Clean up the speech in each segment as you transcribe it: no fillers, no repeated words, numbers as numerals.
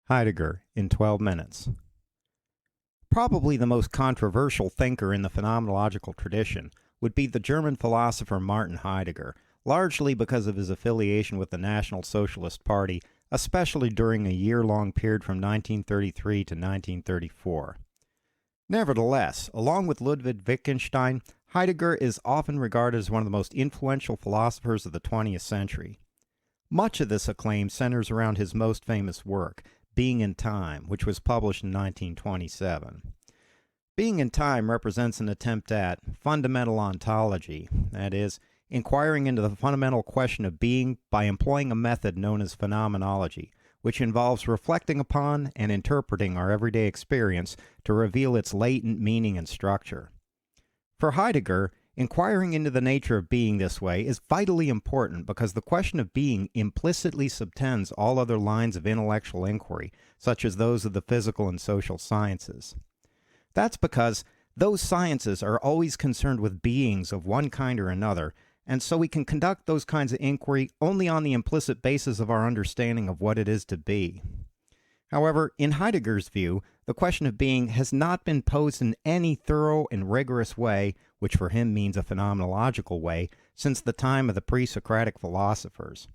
Heidegger in 12 minutes. Probably the most controversial thinker in the phenomenological tradition would be the German philosopher Martin Heidegger, largely because of his affiliation with the National Socialist Party, especially during a year-long period from 1933 to 1934. Nevertheless, along with Ludwig Wittgenstein, Heidegger is often regarded as one of the most influential philosophers of the 20th century. Much of this acclaim centers around his most famous work, Being in Time, which was published in 1927. Being in Time represents an attempt at fundamental ontology, that is, inquiring into the fundamental question of being by employing a method known as phenomenology, which involves reflecting upon and interpreting our everyday experience to reveal its latent meaning and structure. For Heidegger, inquiring into the nature of being this way is vitally important because the question of being implicitly subtends all other lines of intellectual inquiry, such as those of the physical and social sciences. That's because those sciences are always concerned with beings of one kind or another, and so we can conduct those kinds of inquiry only on the implicit basis of our understanding of what it is to be. However, in Heidegger's view, the question of being has not been posed in any thorough and rigorous way, which for him means a phenomenological way, since the time of the pre-Socratic philosophers.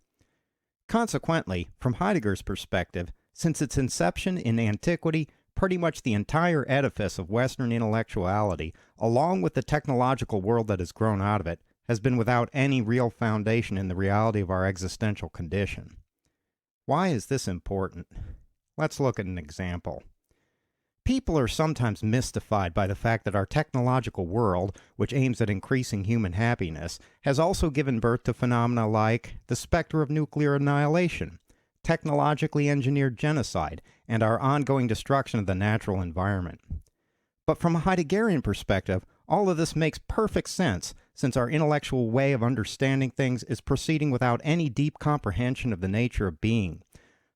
Consequently, from Heidegger's perspective, since its inception in antiquity, pretty much the entire edifice of Western intellectuality, along with the technological world that has grown out of it, has been without any real foundation in the reality of our existential condition. Why is this important? Let's look at an example. People are sometimes mystified by the fact that our technological world, which aims at increasing human happiness, has also given birth to phenomena like the specter of nuclear annihilation, technologically engineered genocide, and our ongoing destruction of the natural environment. But from a Heideggerian perspective, all of this makes perfect sense, since our intellectual way of understanding things is proceeding without any deep comprehension of the nature of being.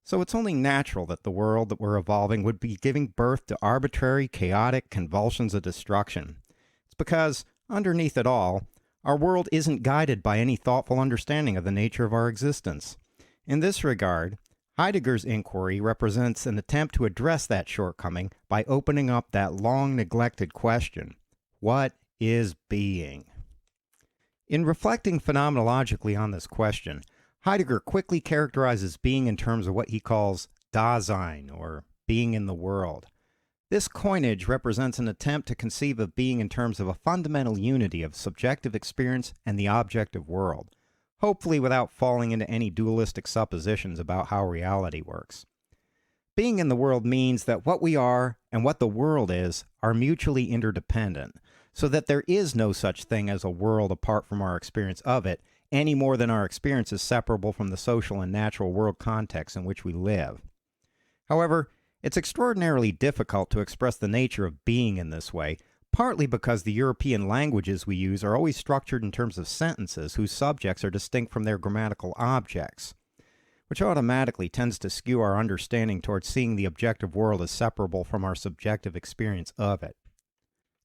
So it's only natural that the world that we're evolving would be giving birth to arbitrary, chaotic convulsions of destruction. It's because, underneath it all, our world isn't guided by any thoughtful understanding of the nature of our existence. In this regard, Heidegger's inquiry represents an attempt to address that shortcoming by opening up that long-neglected question: what is being? In reflecting phenomenologically on this question, Heidegger quickly characterizes being in terms of what he calls Dasein, or being in the world. This coinage represents an attempt to conceive of being in terms of a fundamental unity of subjective experience and the objective world, hopefully without falling into any dualistic suppositions about how reality works. Being in the world means that what we are and what the world is are mutually interdependent, so that there is no such thing as a world apart from our experience of it, any more than our experience is separable from the social and natural world context in which we live. However, it's extraordinarily difficult to express the nature of being in this way, partly because the European languages we use are always structured in terms of sentences whose subjects are distinct from their grammatical objects, which automatically tends to skew our understanding towards seeing the objective world as separable from our subjective experience of it.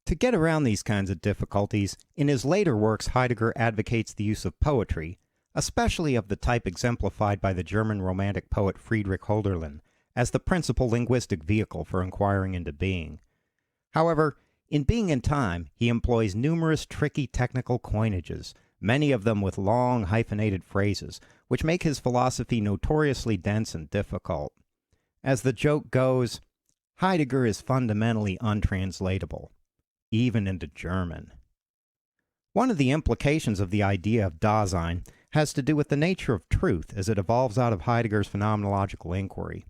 To get around these kinds of difficulties, in his later works Heidegger advocates the use of poetry, especially of the type exemplified by the German Romantic poet Friedrich Hölderlin, as the principal linguistic vehicle for inquiring into being. However, in Being in Time, he employs numerous tricky technical coinages, many of them with long hyphenated phrases, which make his philosophy notoriously dense and difficult. As the joke goes, Heidegger is fundamentally untranslatable, even into German. One of the implications of the idea of Dasein has to do with the nature of truth as it evolves out of Heidegger's phenomenological inquiry.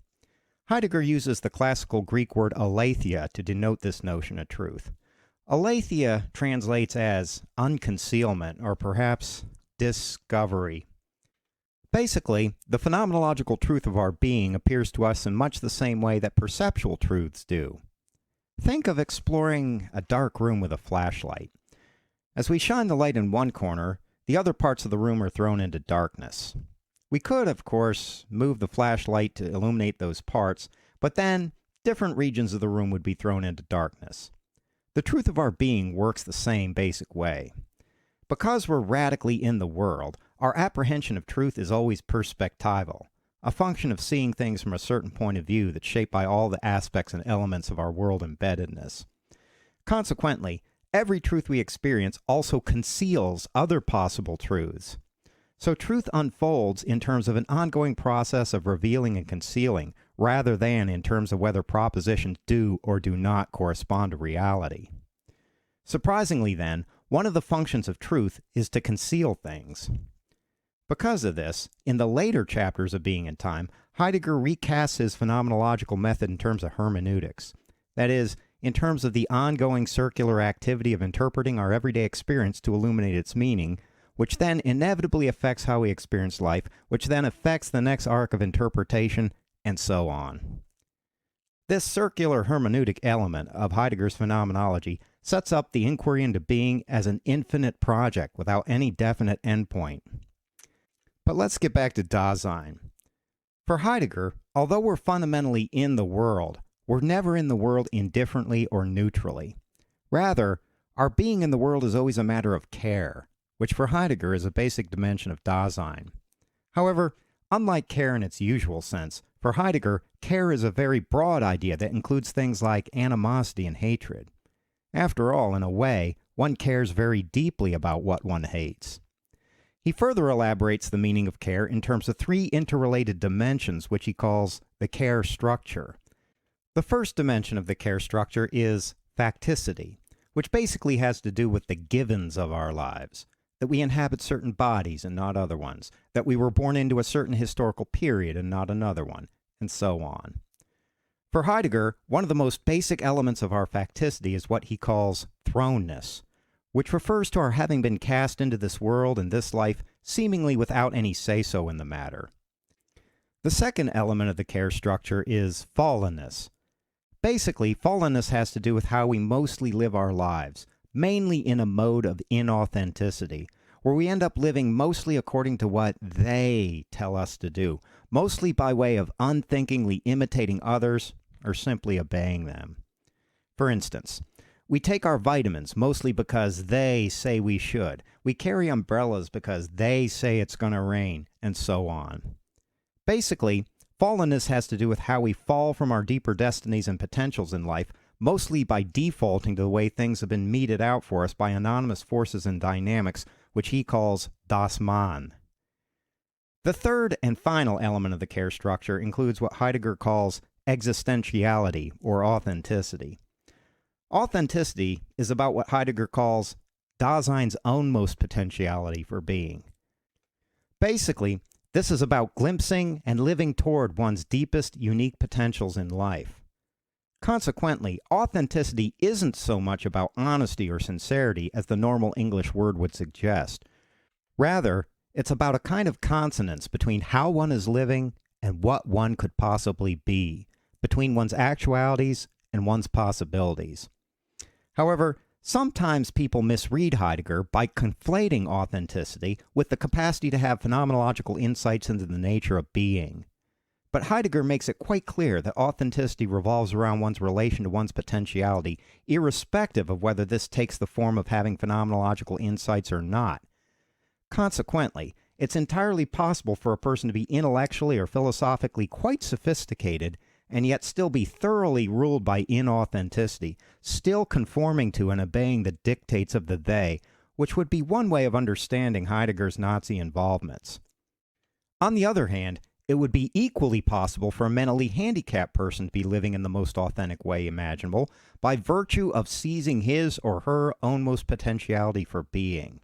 Heidegger uses the classical Greek word aletheia to denote this notion of truth. Aletheia translates as unconcealment, or perhaps discovery. Basically, the phenomenological truth of our being appears to us in much the same way that perceptual truths do. Think of exploring a dark room with a flashlight. As we shine the light in one corner, the other parts of the room are thrown into darkness. We could, of course, move the flashlight to illuminate those parts, but then different regions of the room would be thrown into darkness. The truth of our being works the same basic way. Because we're radically in the world, our apprehension of truth is always perspectival. a function of seeing things from a certain point of view that's shaped by all the aspects and elements of our world embeddedness. Consequently, every truth we experience also conceals other possible truths. So truth unfolds in terms of an ongoing process of revealing and concealing, rather than in terms of whether propositions do or do not correspond to reality. Surprisingly, then, one of the functions of truth is to conceal things. Because of this, in the later chapters of Being and Time, Heidegger recasts his phenomenological method in terms of hermeneutics. That is, in terms of the ongoing circular activity of interpreting our everyday experience to illuminate its meaning, which then inevitably affects how we experience life, which then affects the next arc of interpretation, and so on. This circular hermeneutic element of Heidegger's phenomenology sets up the inquiry into being as an infinite project without any definite endpoint. But let's get back to Dasein. For Heidegger, although we're fundamentally in the world, we're never in the world indifferently or neutrally. Rather, our being in the world is always a matter of care, which for Heidegger is a basic dimension of Dasein. However, unlike care in its usual sense, for Heidegger, care is a very broad idea that includes things like animosity and hatred. After all, in a way, one cares very deeply about what one hates. He further elaborates the meaning of care in terms of three interrelated dimensions, which he calls the care structure. The first dimension of the care structure is facticity, which basically has to do with the givens of our lives, that we inhabit certain bodies and not other ones, that we were born into a certain historical period and not another one, and so on. For Heidegger, one of the most basic elements of our facticity is what he calls thrownness, which refers to our having been cast into this world and this life seemingly without any say-so in the matter. The second element of the care structure is fallenness. Basically, fallenness has to do with how we mostly live our lives, mainly in a mode of inauthenticity, where we end up living mostly according to what they tell us to do, mostly by way of unthinkingly imitating others or simply obeying them. For instance, we take our vitamins mostly because they say we should. We carry umbrellas because they say it's going to rain, and so on. Basically, fallenness has to do with how we fall from our deeper destinies and potentials in life, mostly by defaulting to the way things have been meted out for us by anonymous forces and dynamics, which he calls das Man. The third and final element of the care structure includes what Heidegger calls existentiality, or authenticity. Authenticity is about what Heidegger calls Dasein's ownmost potentiality for being. Basically, this is about glimpsing and living toward one's deepest, unique potentials in life. Consequently, authenticity isn't so much about honesty or sincerity as the normal English word would suggest. Rather, it's about a kind of consonance between how one is living and what one could possibly be, between one's actualities and one's possibilities. However, sometimes people misread Heidegger by conflating authenticity with the capacity to have phenomenological insights into the nature of being. But Heidegger makes it quite clear that authenticity revolves around one's relation to one's potentiality, irrespective of whether this takes the form of having phenomenological insights or not. Consequently, it's entirely possible for a person to be intellectually or philosophically quite sophisticated and yet still be thoroughly ruled by inauthenticity, still conforming to and obeying the dictates of the they, which would be one way of understanding Heidegger's Nazi involvements. On the other hand, it would be equally possible for a mentally handicapped person to be living in the most authentic way imaginable by virtue of seizing his or her ownmost potentiality for being.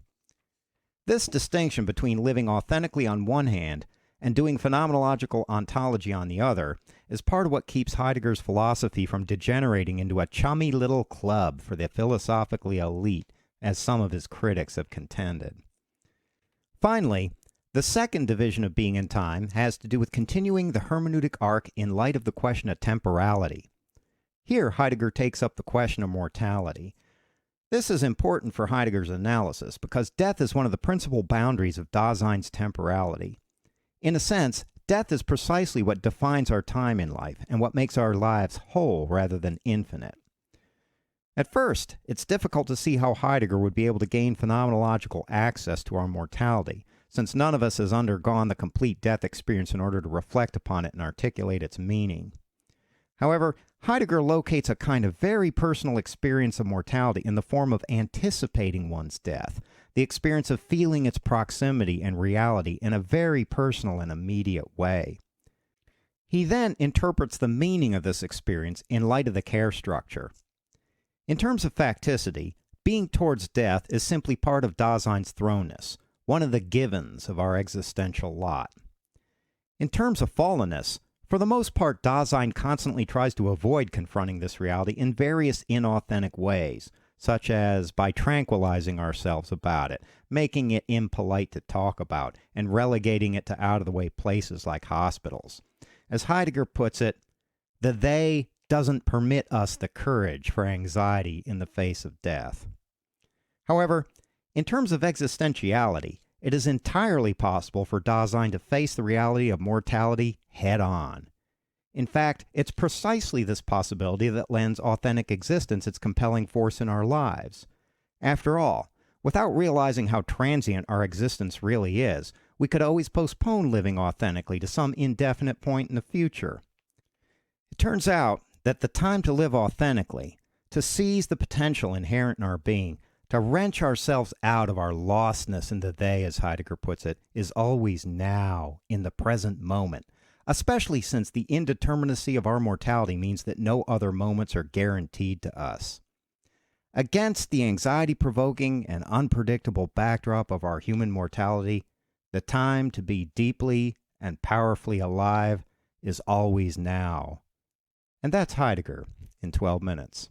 This distinction between living authentically on one hand and doing phenomenological ontology on the other is part of what keeps Heidegger's philosophy from degenerating into a chummy little club for the philosophically elite, as some of his critics have contended. Finally, the second division of Being and Time has to do with continuing the hermeneutic arc in light of the question of temporality. Here, Heidegger takes up the question of mortality. This is important for Heidegger's analysis because death is one of the principal boundaries of Dasein's temporality. In a sense, death is precisely what defines our time in life and what makes our lives whole rather than infinite. At first, it's difficult to see how Heidegger would be able to gain phenomenological access to our mortality, since none of us has undergone the complete death experience in order to reflect upon it and articulate its meaning. However, Heidegger locates a kind of very personal experience of mortality in the form of anticipating one's death, the experience of feeling its proximity and reality in a very personal and immediate way. He then interprets the meaning of this experience in light of the care structure. In terms of facticity, being towards death is simply part of Dasein's thrownness, one of the givens of our existential lot. In terms of fallenness, for the most part, Dasein constantly tries to avoid confronting this reality in various inauthentic ways, such as by tranquilizing ourselves about it, making it impolite to talk about, and relegating it to out-of-the-way places like hospitals. As Heidegger puts it, the they doesn't permit us the courage for anxiety in the face of death. However, in terms of existentiality, it is entirely possible for Dasein to face the reality of mortality head-on. In fact, it's precisely this possibility that lends authentic existence its compelling force in our lives. After all, without realizing how transient our existence really is, we could always postpone living authentically to some indefinite point in the future. It turns out that the time to live authentically, to seize the potential inherent in our being, to wrench ourselves out of our lostness in the they, as Heidegger puts it, is always now, in the present moment, especially since the indeterminacy of our mortality means that no other moments are guaranteed to us. Against the anxiety-provoking and unpredictable backdrop of our human mortality, the time to be deeply and powerfully alive is always now. And that's Heidegger in 12 minutes.